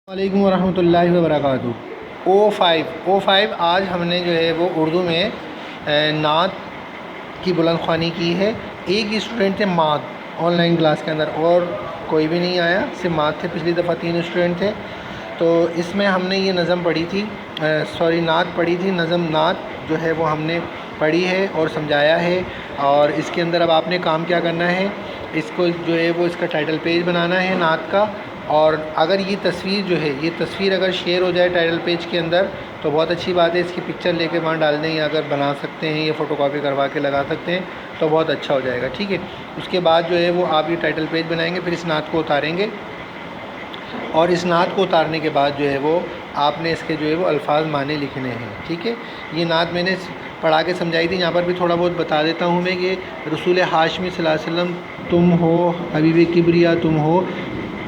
वालेकुम वरहमतुल्लाहि वबरकातुहू। ओ5 आज हमने जो है वो उर्दू में नात की बुलंद ख़्वानी की है। एक ही स्टूडेंट थे मात ऑनलाइन क्लास के अंदर, और कोई भी नहीं आया, सिर्फ मात थे। पिछली दफ़ा 3 स्टूडेंट थे। तो इसमें हमने ये नज़म पढ़ी थी, नात पढ़ी थी। नज़म नात जो है वो हमने पढ़ी है और समझाया है। और इसके अंदर अब आपने काम क्या करना है, इसको जो है वो इसका टाइटल पेज बनाना है नात का। और अगर ये तस्वीर जो है, ये तस्वीर अगर शेयर हो जाए टाइटल पेज के अंदर तो बहुत अच्छी बात है। इसकी पिक्चर लेके वहाँ डाल दें, या अगर बना सकते हैं, ये फ़ोटो कॉपी करवा के लगा सकते हैं तो बहुत अच्छा हो जाएगा। ठीक है, उसके बाद जो है वो आप ये टाइटल पेज बनाएंगे, फिर इस नात को उतारेंगे। और इस नात को उतारने के बाद जो है वो आपने इसके जो है वो अल्फाज माने लिखने हैं। ठीक है, ये नात मैंने पढ़ा के समझाई थी, यहाँ पर भी थोड़ा बहुत बता देता हूँ मैं कि रसूल हाशमी सल्लल्लाहु अलैहि वसल्लम तुम हो, हबीब किबरिया तुम हो,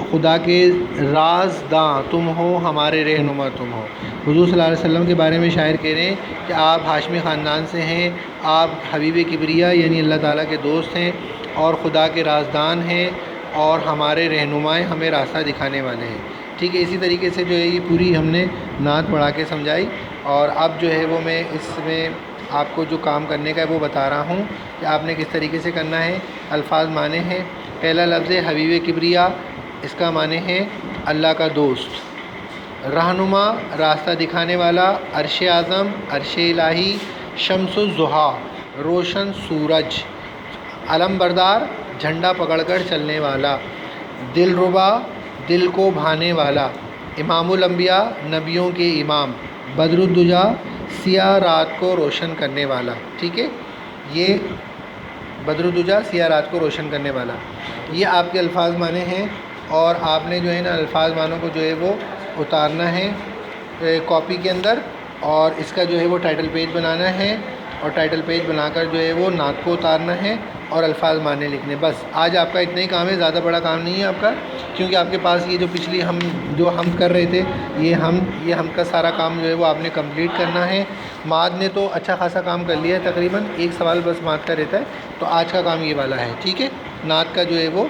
खुदा के राज़दां तुम हो, हमारे रहनुमा तुम हो। हुज़ूर सल्लल्लाहु अलैहि वसल्लम के बारे में शायर कह रहे हैं कि आप हाशमी ख़ानदान से हैं, आप हबीब किबरिया यानी अल्लाह ताला के दोस्त हैं, और खुदा के राज़दान हैं, और हमारे रहनुमाएँ, हमें रास्ता दिखाने वाले हैं। ठीक है, इसी तरीके से जो है ये पूरी हमने नात पढ़ा के समझाई। और अब जो है वो मैं इसमें आपको जो काम करने का है वो बता रहा हूँ कि आपने किस तरीके से करना है। अल्फाज माने हैं। पहला लफ्ज़ है हबीब किबरिया, इसका माने है अल्लाह का दोस्त। रहनुमा, रास्ता दिखाने वाला। अर्श आज़म, अर्श इलाही। शम्सुज़्ज़ुहा, रोशन सूरज। अलम बरदार, झंडा पकड़कर चलने वाला। दिलरुबा, दिल को भाने वाला। इमामुल अंबिया, नबियों के इमाम। बदरुद्दुजा, सिया रात को रोशन करने वाला। ठीक है, ये बदरुद्दुजा सिया रात को रोशन करने वाला, ये आपके अल्फाज माने हैं। और आपने जो है ना अल्फाज मानों को जो है वो उतारना है कॉपी के अंदर, और इसका जो है वो टाइटल पेज बनाना है, और टाइटल पेज बनाकर जो है वो नात को उतारना है और अल्फाज माने लिखने। बस आज आपका इतना ही काम है, ज़्यादा बड़ा काम नहीं है आपका, क्योंकि आपके पास ये जो पिछली हम कर रहे थे, ये हम का सारा काम जो है वो आपने कंप्लीट करना है। माद ने तो अच्छा खासा काम कर लिया है, तकरीबन एक सवाल बस माद का रहता है, तो आज का काम ये वाला है। ठीक है, नात का जो है वो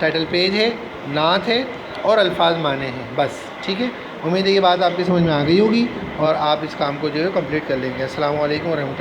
टाइटल पेज है, नात है, और अल्फाज माने हैं, बस। ठीक है, उम्मीद है ये बात आपकी समझ में आ गई होगी और आप इस काम को जो है कंप्लीट कर लेंगे। अस्सलामु अलैकुम वरहमतुल्लाह।